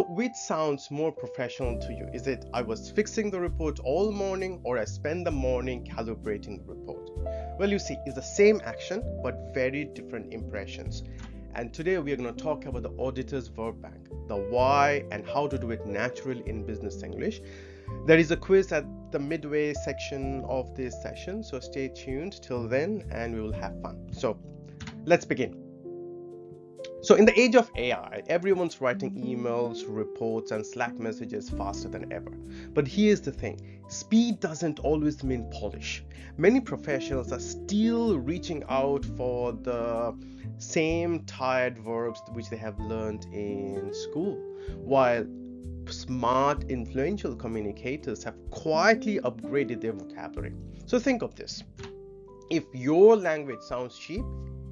which sounds more professional to you? Is it I was fixing the report all morning, or I spent the morning calibrating the report? Well, you see, it's the same action but very different impressions. And today we are going to talk about the auditor's verb bank, the why and how to do it naturally in business English. There is a quiz at the midway section of this session, so stay tuned till then and we will have fun. So let's begin. So in the age of AI, everyone's writing emails, reports, and Slack messages faster than ever. But here's the thing, speed doesn't always mean polish. Many professionals are still reaching out for the same tired verbs which they have learned in school, while smart, influential communicators have quietly upgraded their vocabulary. So think of this. If your language sounds cheap,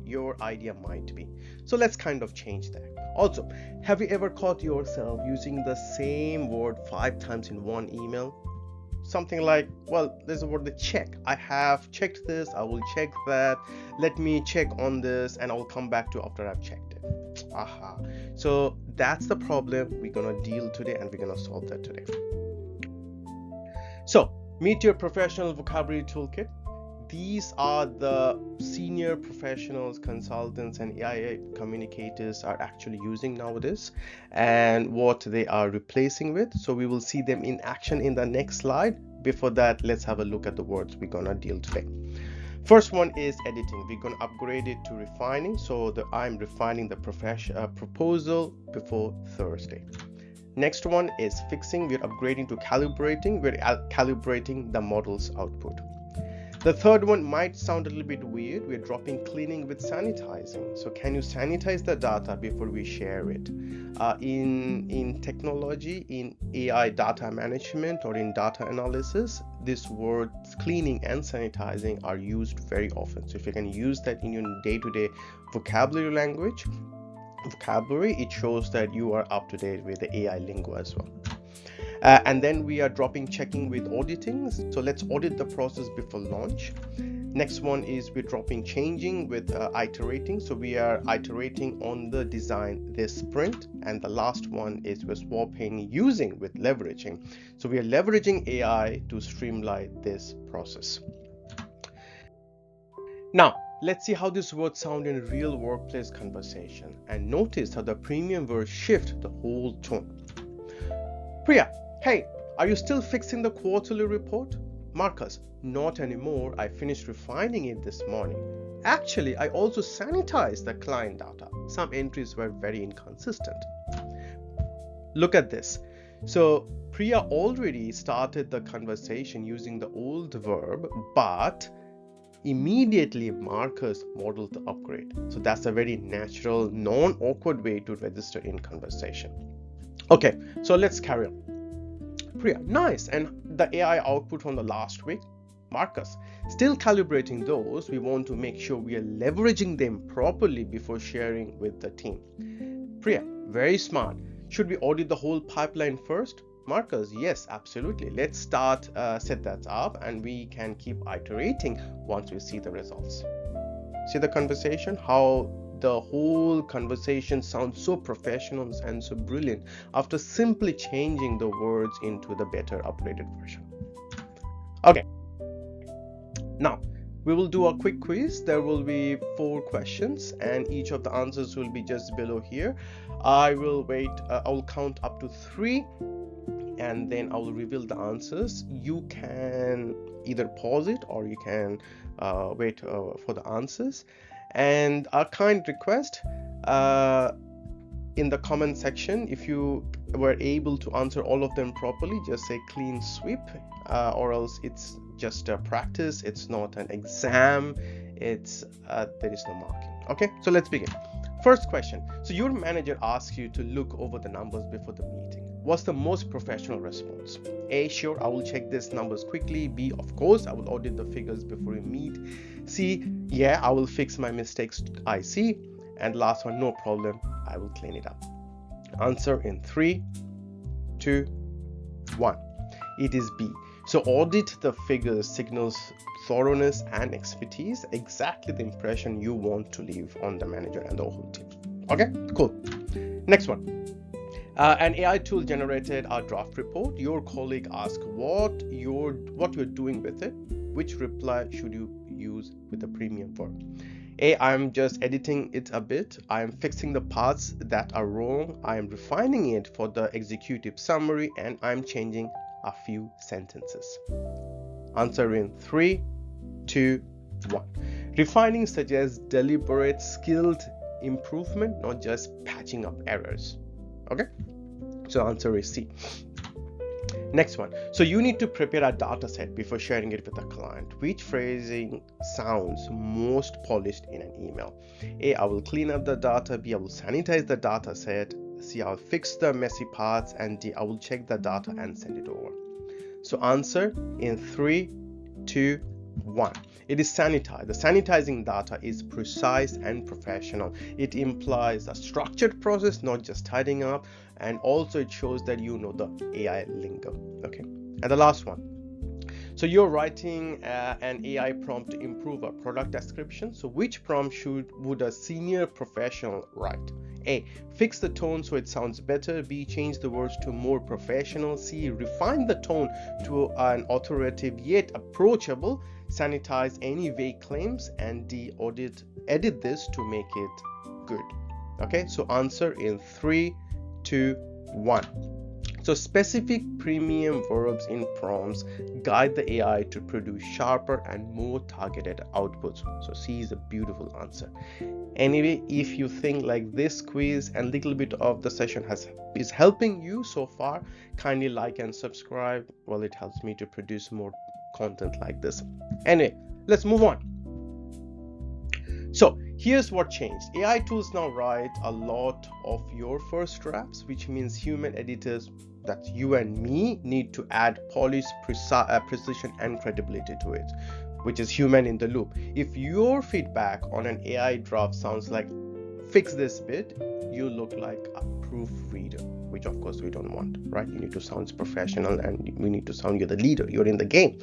your idea might be. So let's kind of change that. Also, have you ever caught yourself using the same word 5 times in one email? Something like, well, there's a word, the check. I have checked this, I will check that, let me check on this, and I'll come back to after I've checked it. Aha. So that's the problem we're gonna deal today, and we're gonna solve that today. So meet your professional vocabulary toolkit. These are the senior professionals, consultants, and AI communicators are actually using nowadays, and what they are replacing with. So we will see them in action in the next slide. Before that, let's have a look at the words we're gonna deal today. First one is editing. We're gonna upgrade it to refining. So I'm refining the proposal before Thursday. Next one is fixing. We're upgrading to calibrating. We're calibrating the model's output. The third one might sound a little bit weird. We're dropping cleaning with sanitizing. So can you sanitize the data before we share it? In technology, in AI data management or in data analysis, these words cleaning and sanitizing are used very often. So if you can use that in your day-to-day vocabulary, it shows that you are up to date with the AI lingo as well. And then we are dropping checking with auditing. So let's audit the process before launch. Next one is we're dropping changing with iterating. So we are iterating on the design this sprint. And the last one is we're swapping using with leveraging. So we are leveraging AI to streamline this process. Now, let's see how these words sound in real workplace conversation. And notice how the premium words shift the whole tone. Priya, hey, are you still fixing the quarterly report? Marcus, not anymore. I finished refining it this morning. Actually, I also sanitized the client data. Some entries were very inconsistent. Look at this. So Priya already started the conversation using the old verb, but immediately Marcus modeled the upgrade. So that's a very natural, non-awkward way to register in conversation. Okay, so let's carry on. Priya, nice. And the AI output from the last week? Marcus, still calibrating those. We want to make sure we are leveraging them properly before sharing with the team. Priya, very smart. Should we audit the whole pipeline first? Marcus, yes, absolutely. Let's start, set that up, and we can keep iterating once we see the results. See the conversation? How the whole conversation sounds so professional and so brilliant after simply changing the words into the better upgraded version. Okay, now we will do a quick quiz. There will be 4 questions and each of the answers will be just below here. I will wait, I will count up to 3 and then I will reveal the answers. You can either pause it or you can wait for the answers. And a kind request, in the comment section, if you were able to answer all of them properly, just say clean sweep, or else it's just a practice, it's not an exam, it's there is no marking. Okay, so let's begin. First question. So your manager asks you to look over the numbers before the meeting. What's the most professional response? A, sure, I will check these numbers quickly. B, of course, I will audit the figures before we meet. C, yeah, I will fix my mistakes I see. And last one, no problem, I will clean it up. Answer in 3, 2, 1. It is B. So audit the figures signals thoroughness and expertise, exactly the impression you want to leave on the manager and the whole team. Okay, cool. Next one. An AI tool generated a draft report. Your colleague asked what you're doing with it. Which reply should you use with the premium verb? A, I'm just editing it a bit. I am fixing the parts that are wrong. I am refining it for the executive summary, and I'm changing a few sentences. Answer in 3, 2, 1. Refining suggests deliberate, skilled improvement, not just patching up errors. Okay, so answer is C. Next one. So you need to prepare a data set before sharing it with a client. Which phrasing sounds most polished in an email? A, I will clean up the data. B, I will sanitize the data set. C, I'll fix the messy parts. And D, I will check the data and send it over. So answer in 3, 2, 1. It is sanitized. The sanitizing data is precise and professional. It implies a structured process, not just tidying up, and also it shows that you know the AI lingo. Okay, and the last one. So you're writing an AI prompt to improve a product description. So which prompt would a senior professional write? A, fix the tone so it sounds better. B, change the words to more professional. C, refine the tone to an authoritative yet approachable. Sanitize any vague claims. And D, edit this to make it good. Okay, so answer in 3, 2, 1. So specific premium verbs in prompts guide the AI to produce sharper and more targeted outputs. So C is a beautiful answer. Anyway, if you think like this quiz and little bit of the session is helping you so far, kindly like and subscribe. Well, it helps me to produce more content like this. Anyway, let's move on. So here's what changed. AI tools now write a lot of your first drafts, which means human editors, that's you and me, need to add polish, precision and credibility to it, which is human in the loop. If your feedback on an AI draft sounds like fix this bit, you look like a proofreader, which of course we don't want, right? You need to sound professional, and we need to sound you're the leader, you're in the game.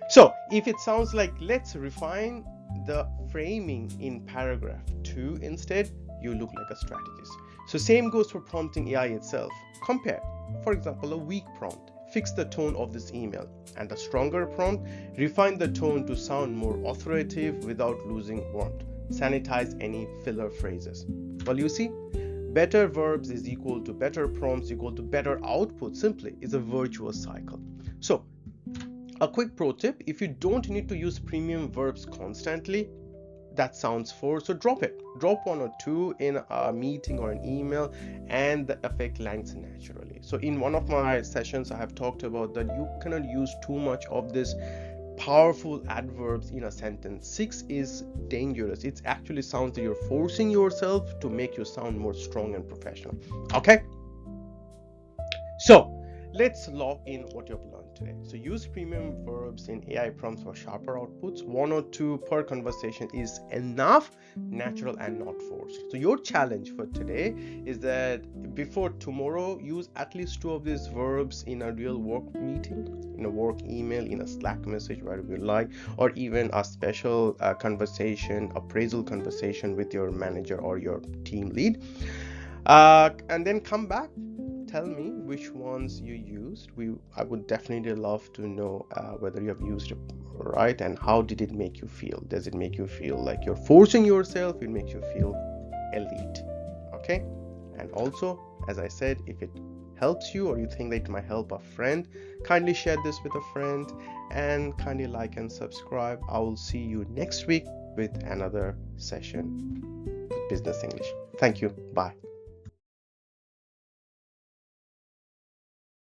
So if it sounds like let's refine the framing in paragraph 2 instead, you look like a strategist. So same goes for prompting AI itself. Compare, for example, a weak prompt, fix the tone of this email, and a stronger prompt, refine the tone to sound more authoritative without losing warmth. Sanitize any filler phrases. Well, you see, better verbs is equal to better prompts equal to better output. Simply is a virtuous cycle. So a quick pro tip: if you don't need to use premium verbs constantly, that sounds forced, so drop it. Drop 1 or 2 in a meeting or an email, and the effect lands naturally. So in one of my sessions, I have talked about that you cannot use too much of this powerful adverbs in a sentence. 6 is dangerous. It actually sounds that you're forcing yourself to make you sound more strong and professional. Okay, so let's log in what you've learned today. So use premium verbs in AI prompts for sharper outputs. 1 or 2 per conversation is enough, natural and not forced. So your challenge for today is that before tomorrow, use at least 2 of these verbs in a real work meeting, in a work email, in a Slack message, wherever you like, or even a special conversation, appraisal conversation with your manager or your team lead. And then come back, tell me which ones you used. I would definitely love to know whether you have used it right, and how did it make you feel. Does it make you feel like you're forcing yourself? It makes you feel elite. Okay, and also, as I said, if it helps you or you think that it might help a friend, kindly share this with a friend and kindly like and subscribe. I will see you next week with another session with Business English. Thank you. Bye.